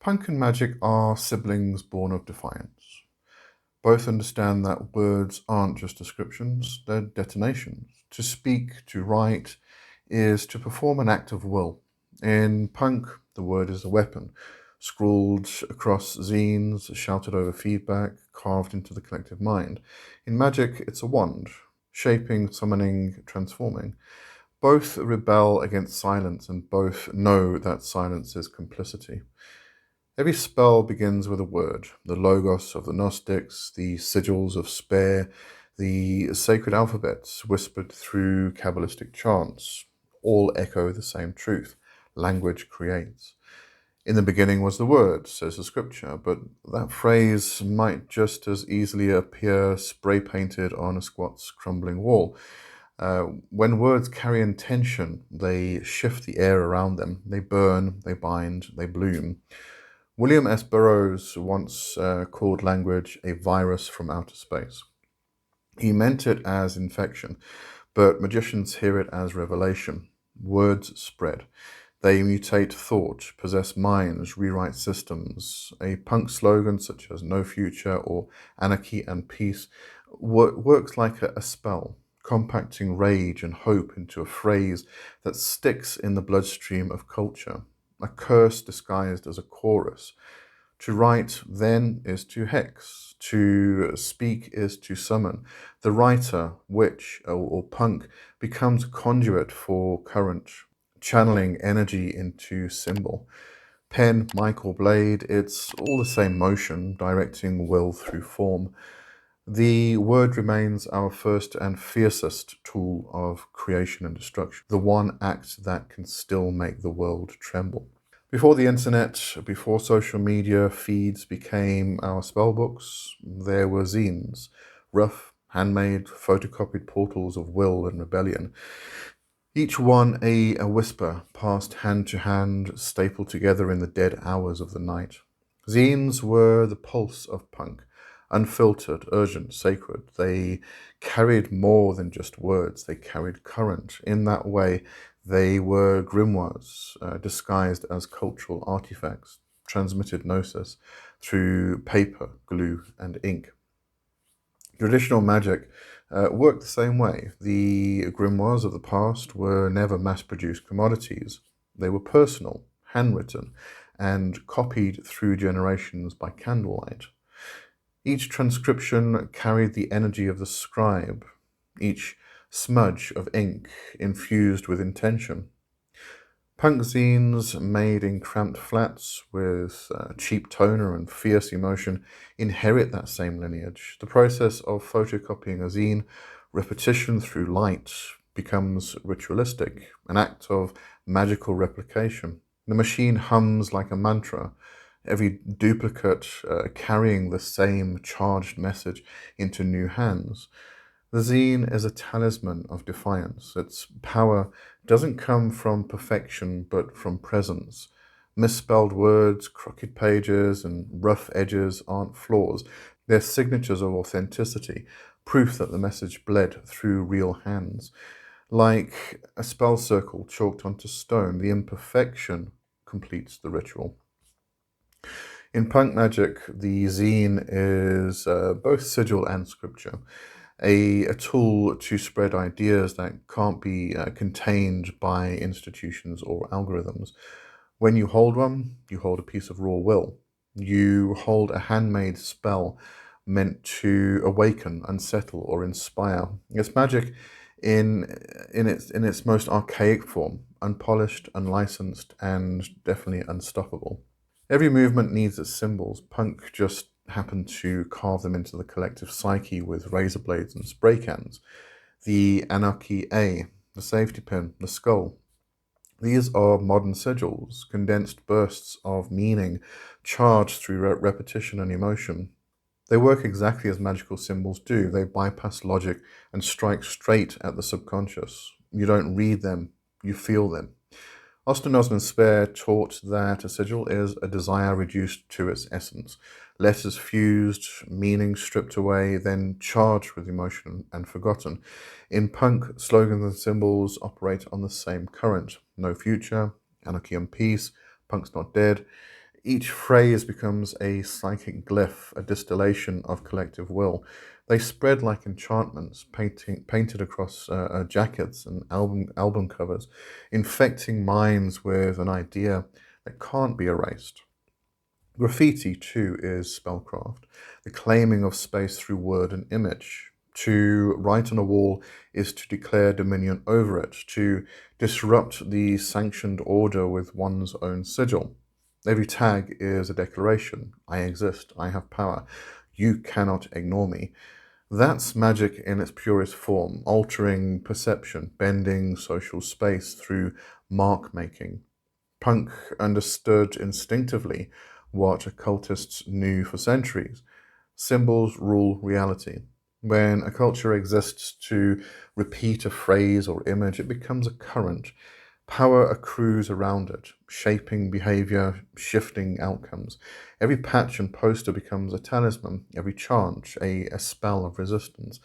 Punk and Magic are siblings born of defiance. Both understand that words aren't just descriptions, they're detonations. To speak, to write, is to perform an act of will. In Punk, the word is a weapon, scrawled across zines, shouted over feedback, carved into the collective mind. In Magic, it's a wand, shaping, summoning, transforming. Both rebel against silence, and both know that silence is complicity. Every spell begins with a word, the logos of the Gnostics, the sigils of Speer, the sacred alphabets whispered through Kabbalistic chants. All echo the same truth. Language creates. In the beginning was the word, says the scripture, but that phrase might just as easily appear spray painted on a squat's crumbling wall. When words carry intention, they shift the air around them. They burn, they bind, they bloom. William S. Burroughs once called language a virus from outer space. He meant it as infection, but magicians hear it as revelation. Words spread. They mutate thought, possess minds, rewrite systems. A punk slogan such as "No Future" or "Anarchy and Peace" works like a spell, compacting rage and hope into a phrase that sticks in the bloodstream of culture. A curse disguised as a chorus. To write, then, is to hex. To speak is to summon. The writer, witch, or punk, becomes a conduit for current, channeling energy into symbol. Pen, mic, or blade, it's all the same motion, directing will through form. The word remains our first and fiercest tool of creation and destruction, the one act that can still make the world tremble. Before the internet, before social media feeds became our spellbooks, there were zines, rough, handmade, photocopied portals of will and rebellion. Each one a whisper, passed hand to hand, stapled together in the dead hours of the night. Zines were the pulse of punk, unfiltered, urgent, sacred. They carried more than just words, they carried current. In that way, they were grimoires, disguised as cultural artifacts, transmitted gnosis through paper, glue, and ink. Traditional magic worked the same way. The grimoires of the past were never mass-produced commodities. They were personal, handwritten, and copied through generations by candlelight. Each transcription carried the energy of the scribe, each smudge of ink infused with intention. Punk zines made in cramped flats with cheap toner and fierce emotion inherit that same lineage. The process of photocopying a zine, repetition through light, becomes ritualistic, an act of magical replication. The machine hums like a mantra, every duplicate carrying the same charged message into new hands. The zine is a talisman of defiance. Its power doesn't come from perfection, but from presence. Misspelled words, crooked pages, and rough edges aren't flaws. They're signatures of authenticity, proof that the message bled through real hands. Like a spell circle chalked onto stone, the imperfection completes the ritual. In Punk Magick, the zine is both sigil and scripture, a tool to spread ideas that can't be contained by institutions or algorithms. When you hold one, you hold a piece of raw will. You hold a handmade spell meant to awaken, unsettle, or inspire. It's magic in its most archaic form, unpolished, unlicensed, and definitely unstoppable. Every movement needs its symbols. Punk just happened to carve them into the collective psyche with razor blades and spray cans. The Anarchy A, the safety pin, the skull. These are modern sigils, condensed bursts of meaning charged through repetition and emotion. They work exactly as magical symbols do. They bypass logic and strike straight at the subconscious. You don't read them, you feel them. Austin Osman Spare taught that a sigil is a desire reduced to its essence, letters fused, meaning stripped away, then charged with emotion and forgotten. In punk, slogans and symbols operate on the same current. No future, anarchy and peace, punk's not dead. Each phrase becomes a psychic glyph, a distillation of collective will. They spread like enchantments, painted across jackets and album covers, infecting minds with an idea that can't be erased. Graffiti, too, is spellcraft, the claiming of space through word and image. To write on a wall is to declare dominion over it, to disrupt the sanctioned order with one's own sigil. Every tag is a declaration. I exist. I have power. You cannot ignore me. That's magic in its purest form, altering perception, bending social space through mark making. Punk understood instinctively what occultists knew for centuries. Symbols rule reality. When a culture exists to repeat a phrase or image, it becomes a current. Power accrues around it, shaping behavior, shifting outcomes. Every patch and poster becomes a talisman, every chant a spell of resistance.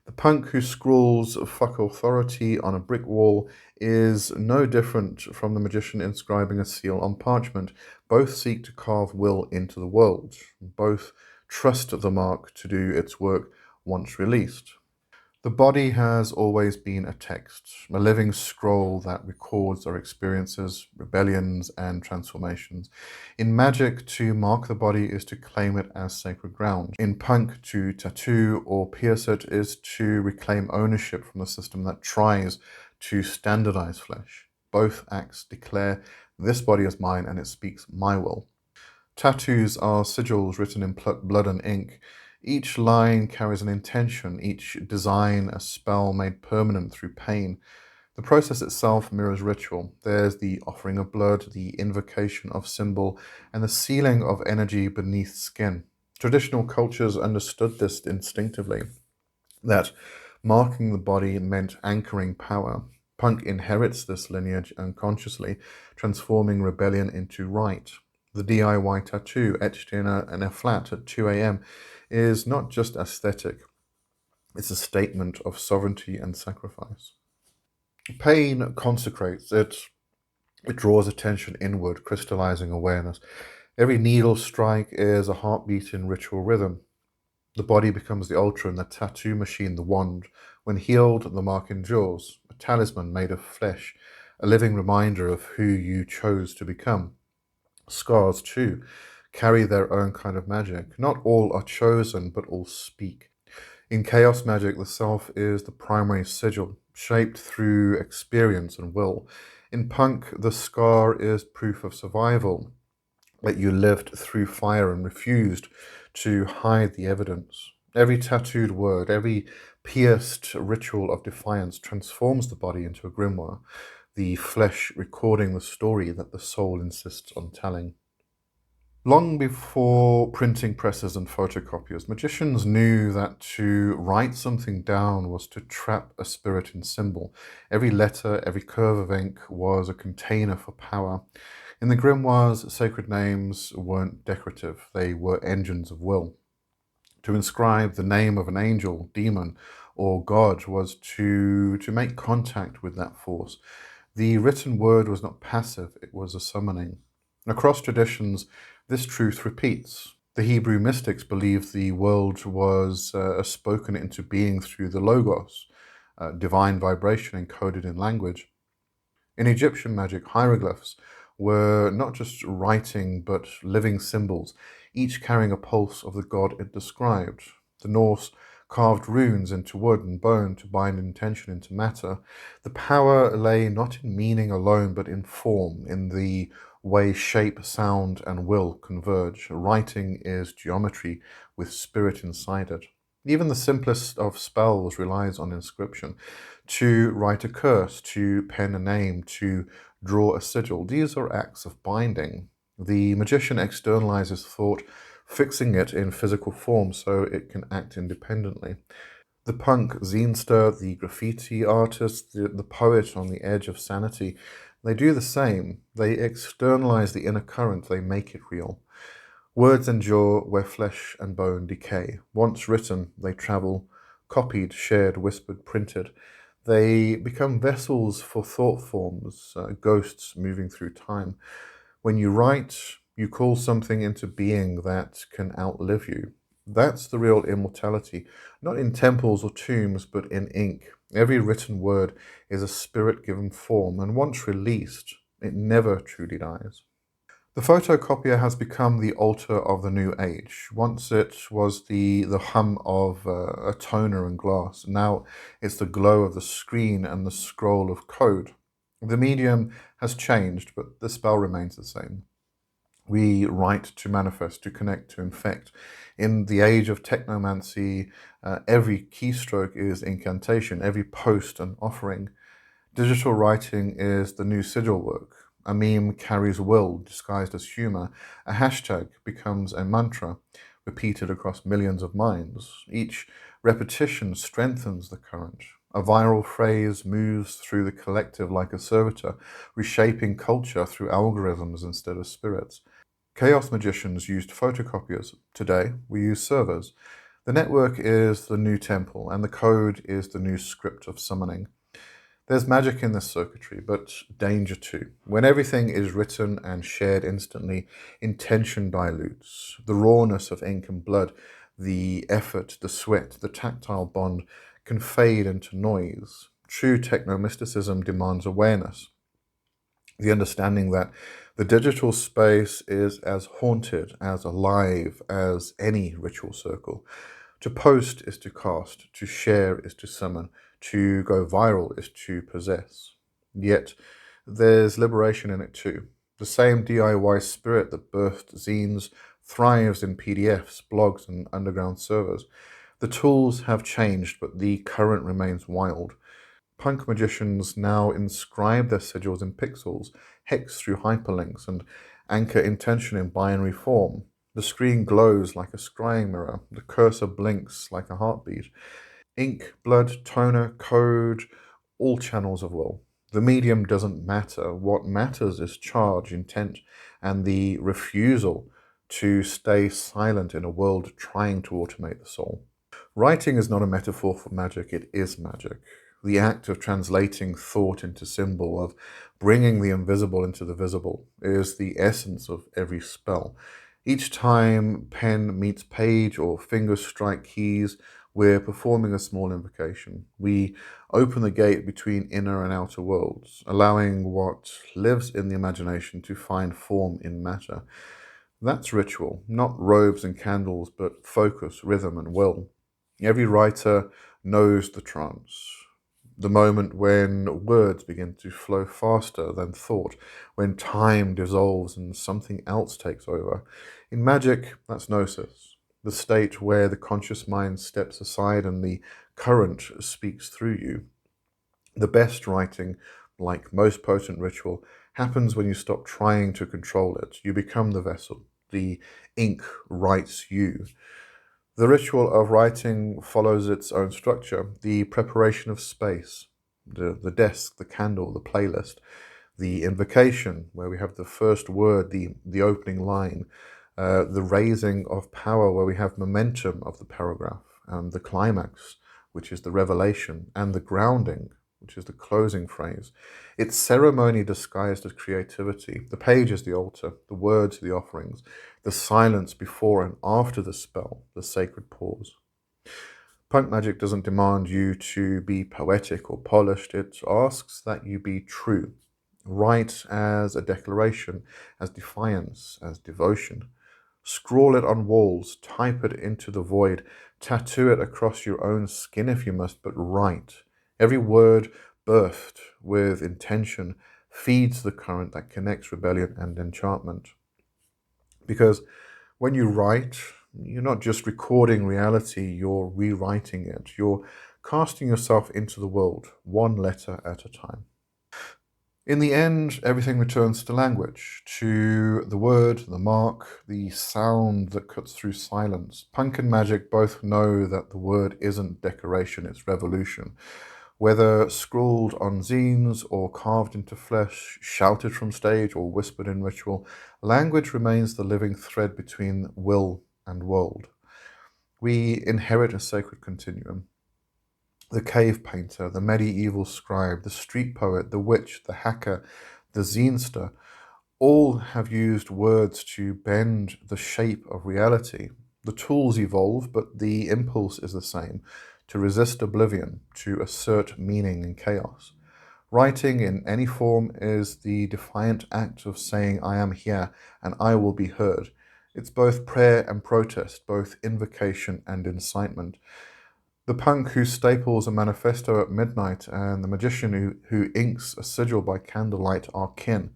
The punk who scrawls "fuck authority" on a brick wall is no different from the magician inscribing a seal on parchment. Both seek to carve will into the world. Both trust the mark to do its work once released. The body has always been a text, a living scroll that records our experiences, rebellions, and transformations. In magic, to mark the body is to claim it as sacred ground. In punk, to tattoo or pierce it is to reclaim ownership from the system that tries to standardize flesh. Both acts declare, this body is mine and it speaks my will. Tattoos are sigils written in blood and ink. Each line carries an intention, each design a spell made permanent through pain. The process itself mirrors ritual. There's the offering of blood, the invocation of symbol, and the sealing of energy beneath skin. Traditional cultures understood this instinctively, that marking the body meant anchoring power. Punk inherits this lineage unconsciously, transforming rebellion into rite. The DIY tattoo etched in a flat at 2 a.m. is not just aesthetic, it's a statement of sovereignty and sacrifice. Pain consecrates, it draws attention inward, crystallizing awareness. Every needle strike is a heartbeat in ritual rhythm. The body becomes the altar and the tattoo machine the wand. When healed, the mark endures, a talisman made of flesh, a living reminder of who you chose to become. Scars, too, carry their own kind of magic. Not all are chosen, but all speak. In chaos magic, the self is the primary sigil, shaped through experience and will. In punk, the scar is proof of survival, that you lived through fire and refused to hide the evidence. Every tattooed word, every pierced ritual of defiance transforms the body into a grimoire, the flesh recording the story that the soul insists on telling. Long before printing presses and photocopiers, magicians knew that to write something down was to trap a spirit in symbol. Every letter, every curve of ink was a container for power. In the grimoires, sacred names weren't decorative, they were engines of will. To inscribe the name of an angel, demon, or god was to make contact with that force. The written word was not passive, it was a summoning. Across traditions, this truth repeats. The Hebrew mystics believed the world was spoken into being through the Logos, divine vibration encoded in language. In Egyptian magic, hieroglyphs were not just writing but living symbols, each carrying a pulse of the god it described. The Norse carved runes into wood and bone to bind intention into matter. The power lay not in meaning alone, but in form, in the way shape, sound, and will converge. Writing is geometry with spirit inside it. Even the simplest of spells relies on inscription. To write a curse, to pen a name, to draw a sigil, these are acts of binding. The magician externalizes thought, fixing it in physical form so it can act independently. The punk zinester, the graffiti artist, the poet on the edge of sanity, they do the same. They externalize the inner current, they make it real. Words endure where flesh and bone decay. Once written, they travel, copied, shared, whispered, printed. They become vessels for thought forms, ghosts moving through time. When you write, You call something into being that can outlive you. That's the real immortality, not in temples or tombs, but in ink. Every written word is a spirit-given form, and once released, it never truly dies. The photocopier has become the altar of the new age. Once it was the hum of a toner and glass. Now it's the glow of the screen and the scroll of code. The medium has changed, but the spell remains the same. We write to manifest, to connect, to infect. In the age of technomancy, every keystroke is incantation, every post an offering. Digital writing is the new sigil work. A meme carries will disguised as humor. A hashtag becomes a mantra, repeated across millions of minds. Each repetition strengthens the current. A viral phrase moves through the collective like a servitor, reshaping culture through algorithms instead of spirits. Chaos magicians used photocopiers. Today, we use servers. The network is the new temple, and the code is the new script of summoning. There's magic in this circuitry, but danger too. When everything is written and shared instantly, intention dilutes. The rawness of ink and blood, the effort, the sweat, the tactile bond can fade into noise. True technomysticism demands awareness, the understanding that the digital space is as haunted, as alive as any ritual circle. To post is to cast, to share is to summon, to go viral is to possess. Yet there's liberation in it too. The same DIY spirit that birthed zines thrives in PDFs, blogs, and underground servers. The tools have changed, but the current remains wild. Punk magicians now inscribe their sigils in pixels, hex through hyperlinks, and anchor intention in binary form. The screen glows like a scrying mirror. The cursor blinks like a heartbeat. Ink, blood, toner, code, all channels of will. The medium doesn't matter. What matters is charge, intent, and the refusal to stay silent in a world trying to automate the soul. Writing is not a metaphor for magic, it is magic. The act of translating thought into symbol, of bringing the invisible into the visible, is the essence of every spell. Each time pen meets page or fingers strike keys, we're performing a small invocation. We open the gate between inner and outer worlds, allowing what lives in the imagination to find form in matter. That's ritual, not robes and candles, but focus, rhythm, and will. Every writer knows the trance, the moment when words begin to flow faster than thought, when time dissolves and something else takes over. In magic, that's gnosis, the state where the conscious mind steps aside and the current speaks through you. The best writing, like most potent ritual, happens when you stop trying to control it. You become the vessel. The ink writes you. The ritual of writing follows its own structure. The preparation of space, the desk, the candle, the playlist, the invocation, where we have the first word, the opening line, the raising of power, where we have momentum of the paragraph, and the climax, which is the revelation, and the grounding, which is the closing phrase. It's ceremony disguised as creativity. The page is the altar, the words the offerings, the silence before and after the spell, the sacred pause. Punk Magick doesn't demand you to be poetic or polished. It asks that you be true. Write as a declaration, as defiance, as devotion. Scrawl it on walls, type it into the void, tattoo it across your own skin if you must, but write. Every word birthed with intention feeds the current that connects rebellion and enchantment. Because when you write, you're not just recording reality, you're rewriting it. You're casting yourself into the world, one letter at a time. In the end, everything returns to language, to the word, the mark, the sound that cuts through silence. Punk and Magick both know that the word isn't decoration, it's revolution. Whether scrawled on zines or carved into flesh, shouted from stage or whispered in ritual, language remains the living thread between will and world. We inherit a sacred continuum. The cave painter, the medieval scribe, the street poet, the witch, the hacker, the zinester, All have used words to bend the shape of reality. The tools evolve, but the impulse is the same: to resist oblivion, to assert meaning in chaos. Writing in any form is the defiant act of saying, I am here and I will be heard. It's both prayer and protest, both invocation and incitement. The punk who staples a manifesto at midnight and the magician who inks a sigil by candlelight are kin.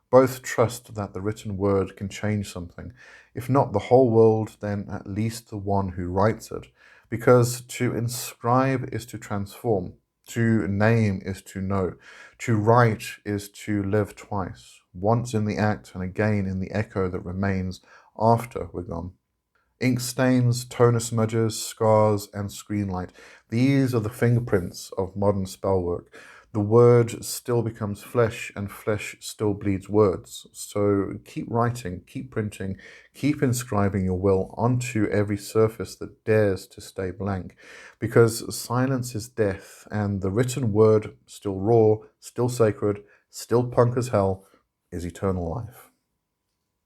Both trust that the written word can change something. If not the whole world, then at least the one who writes it. Because to inscribe is to transform, to name is to know, to write is to live twice, once in the act and again in the echo that remains after we're gone. Ink stains, toner smudges, scars, and screenlight. These are the fingerprints of modern spellwork. The word still becomes flesh, and flesh still bleeds words. So keep writing, keep printing, keep inscribing your will onto every surface that dares to stay blank. Because silence is death, and the written word, still raw, still sacred, still punk as hell, is eternal life.